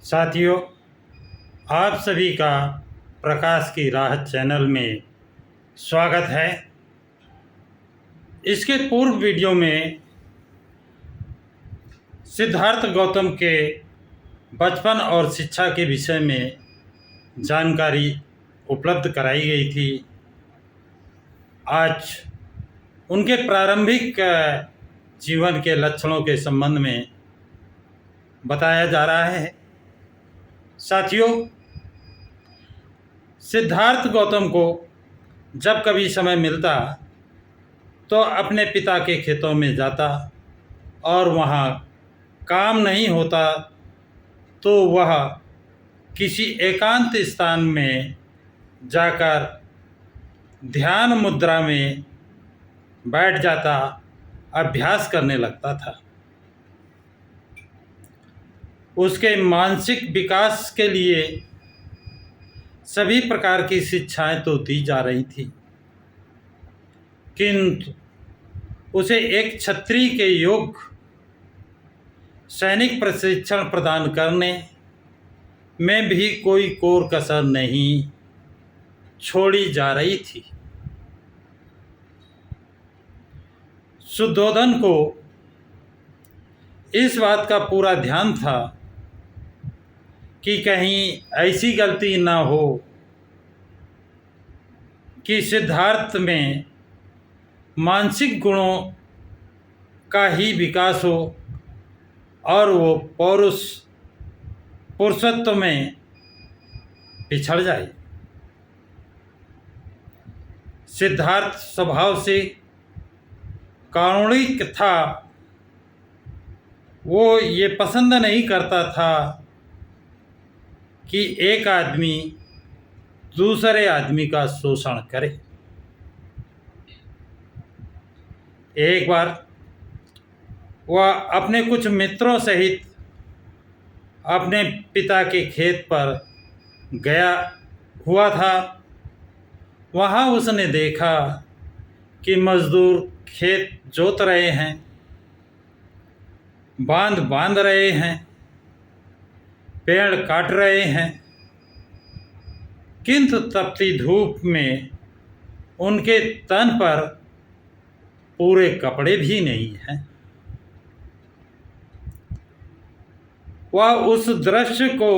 साथियों, आप सभी का प्रकाश की राह चैनल में स्वागत है। इसके पूर्व वीडियो में सिद्धार्थ गौतम के बचपन और शिक्षा के विषय में जानकारी उपलब्ध कराई गई थी। आज उनके प्रारंभिक जीवन के लक्षणों के संबंध में बताया जा रहा है। साथियों, सिद्धार्थ गौतम को जब कभी समय मिलता तो अपने पिता के खेतों में जाता और वहाँ काम नहीं होता तो वह किसी एकांत स्थान में जाकर ध्यान मुद्रा में बैठ जाता, अभ्यास करने लगता था। उसके मानसिक विकास के लिए सभी प्रकार की शिक्षाएं तो दी जा रही थी, किंतु उसे एक क्षत्रिय के योग्य सैनिक प्रशिक्षण प्रदान करने में भी कोई कोर कसर नहीं छोड़ी जा रही थी। शुद्धोधन को इस बात का पूरा ध्यान था कि कहीं ऐसी गलती ना हो कि सिद्धार्थ में मानसिक गुणों का ही विकास हो और वो पुरुषत्व में पिछड़ जाए। सिद्धार्थ स्वभाव से कारुणिक था। वो ये पसंद नहीं करता था कि एक आदमी दूसरे आदमी का शोषण करे। एक बार वह अपने कुछ मित्रों सहित अपने पिता के खेत पर गया हुआ था। वहाँ उसने देखा कि मजदूर खेत जोत रहे हैं, बांध रहे हैं, पेड़ काट रहे हैं, किंतु तपती धूप में उनके तन पर पूरे कपड़े भी नहीं हैं। वह उस दृश्य को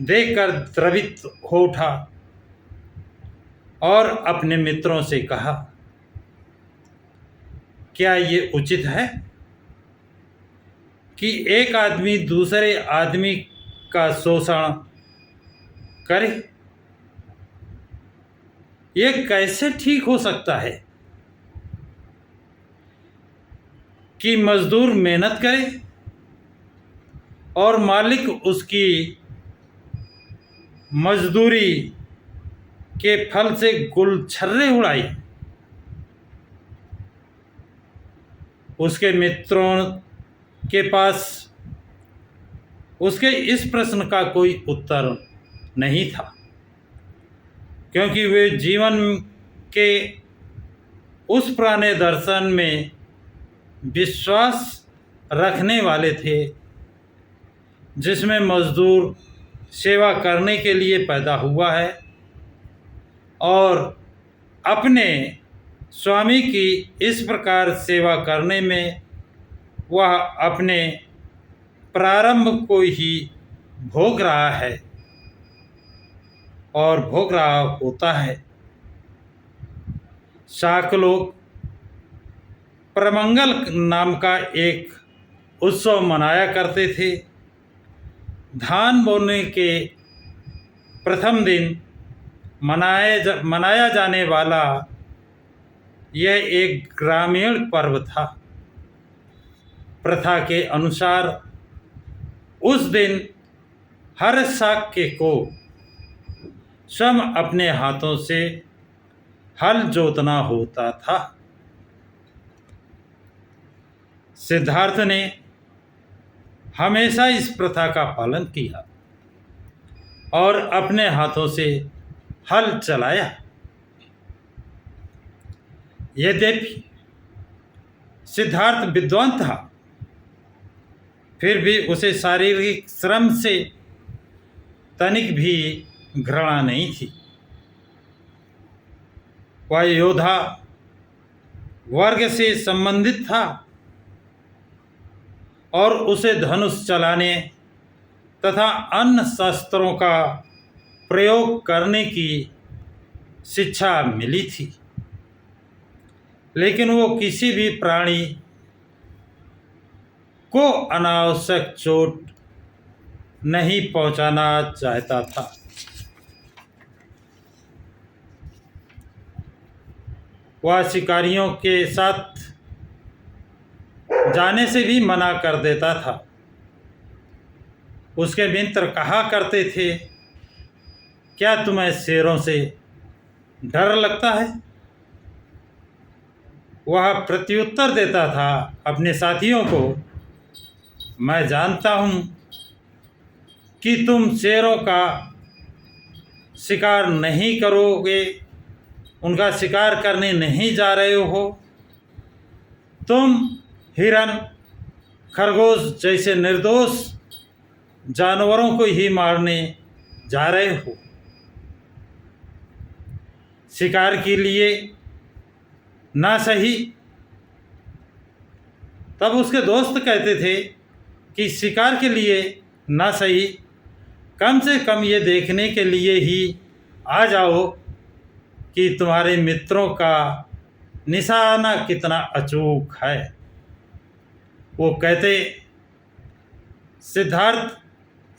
देखकर द्रवित हो उठा और अपने मित्रों से कहा, क्या ये उचित है कि एक आदमी दूसरे आदमी का शोषण करे? ये कैसे ठीक हो सकता है कि मजदूर मेहनत करे और मालिक उसकी मजदूरी के फल से गुलछर्रे उड़ाए? उसके मित्रों के पास उसके इस प्रश्न का कोई उत्तर नहीं था, क्योंकि वे जीवन के उस पुराने दर्शन में विश्वास रखने वाले थे जिसमें मजदूर सेवा करने के लिए पैदा हुआ है और अपने स्वामी की इस प्रकार सेवा करने में वह अपने प्रारंभ को ही भोग रहा है और भोग रहा होता है। शाक लोग प्रमंगल नाम का एक उत्सव मनाया करते थे। धान बोने के प्रथम दिन मनाया जाने वाला यह एक ग्रामीण पर्व था। प्रथा के अनुसार उस दिन हर शाक्य को स्वयं अपने हाथों से हल जोतना होता था। सिद्धार्थ ने हमेशा इस प्रथा का पालन किया और अपने हाथों से हल चलाया। यद्यपि सिद्धार्थ विद्वान था, फिर भी उसे शारीरिक श्रम से तनिक भी घृणा नहीं थी। वह योद्धा वर्ग से संबंधित था और उसे धनुष चलाने तथा अन्य शस्त्रों का प्रयोग करने की शिक्षा मिली थी, लेकिन वो किसी भी प्राणी को अनावश्यक चोट नहीं पहुंचाना चाहता था। वह शिकारियों के साथ जाने से भी मना कर देता था। उसके मित्र कहा करते थे, क्या तुम्हें शेरों से डर लगता है? वह प्रत्युत्तर देता था अपने साथियों को, मैं जानता हूँ कि तुम शेरों का शिकार नहीं करोगे, उनका शिकार करने नहीं जा रहे हो। तुम हिरन, खरगोश जैसे निर्दोष जानवरों को ही मारने जा रहे हो। शिकार के लिए ना सही। तब उसके दोस्त कहते थे कि शिकार के लिए ना सही, कम से कम ये देखने के लिए ही आ जाओ कि तुम्हारे मित्रों का निशाना कितना अचूक है। वो कहते, सिद्धार्थ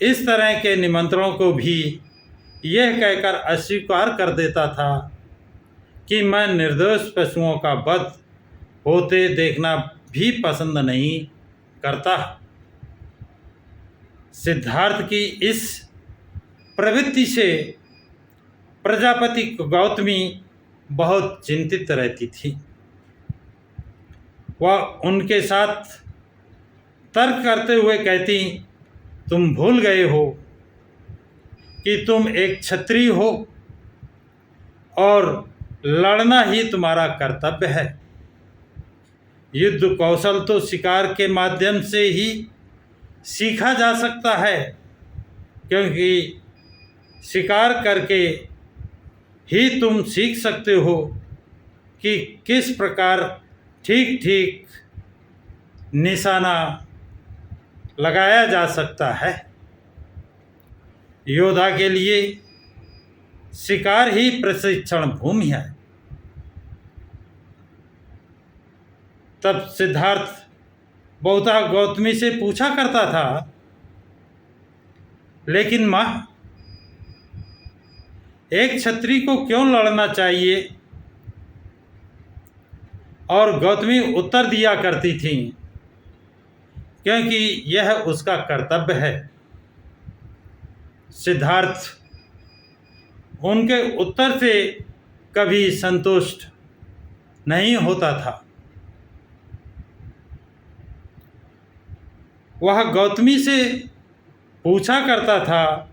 इस तरह के निमंत्रणों को भी यह कहकर अस्वीकार कर देता था कि मैं निर्दोष पशुओं का वध होते देखना भी पसंद नहीं करता। सिद्धार्थ की इस प्रवृत्ति से प्रजापति गौतमी बहुत चिंतित रहती थी। वह उनके साथ तर्क करते हुए कहती, तुम भूल गए हो कि तुम एक क्षत्रिय हो और लड़ना ही तुम्हारा कर्तव्य है। युद्ध कौशल तो शिकार के माध्यम से ही सीखा जा सकता है, क्योंकि शिकार करके ही तुम सीख सकते हो कि किस प्रकार ठीक ठीक निशाना लगाया जा सकता है। योद्धा के लिए शिकार ही प्रशिक्षण भूमि है। तब सिद्धार्थ बहुधा गौतमी से पूछा करता था, लेकिन माँ, एक क्षत्रिय को क्यों लड़ना चाहिए? और गौतमी उत्तर दिया करती थी, क्योंकि यह उसका कर्तव्य है। सिद्धार्थ उनके उत्तर से कभी संतुष्ट नहीं होता था। वह गौतमी से पूछा करता था,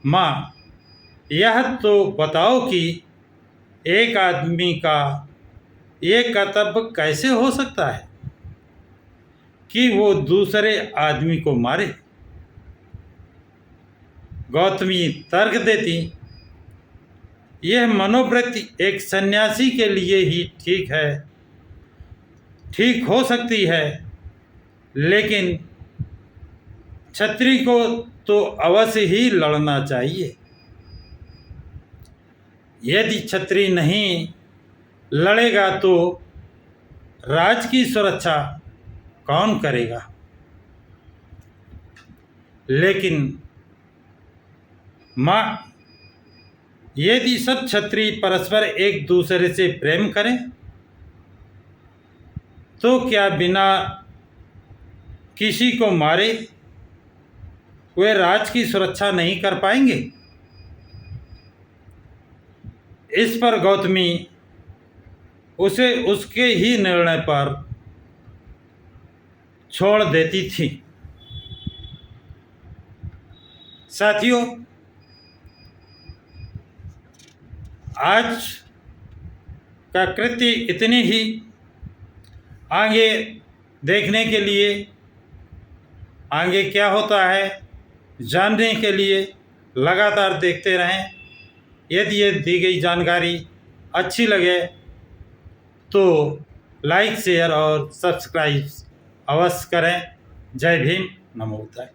माँ, यह तो बताओ कि एक आदमी का ये कर्तव्य कैसे हो सकता है कि वो दूसरे आदमी को मारे? गौतमी तर्क देती, यह मनोवृत्ति एक सन्यासी के लिए ही ठीक हो सकती है, लेकिन क्षत्रिय को तो अवश्य ही लड़ना चाहिए। यदि क्षत्रिय नहीं लड़ेगा तो राज की सुरक्षा कौन करेगा? लेकिन माँ, यदि सब क्षत्रिय परस्पर एक दूसरे से प्रेम करें तो क्या बिना किसी को मारे वे राज की सुरक्षा नहीं कर पाएंगे? इस पर गौतमी उसे उसके ही निर्णय पर छोड़ देती थी। साथियों, आज का कृत्य इतनी ही। आगे देखने के लिए, आगे क्या होता है जानने के लिए लगातार देखते रहें। यदि ये दी गई जानकारी अच्छी लगे तो लाइक शेयर और सब्सक्राइब अवश्य करें। जय भीम, नमो बुद्धाय।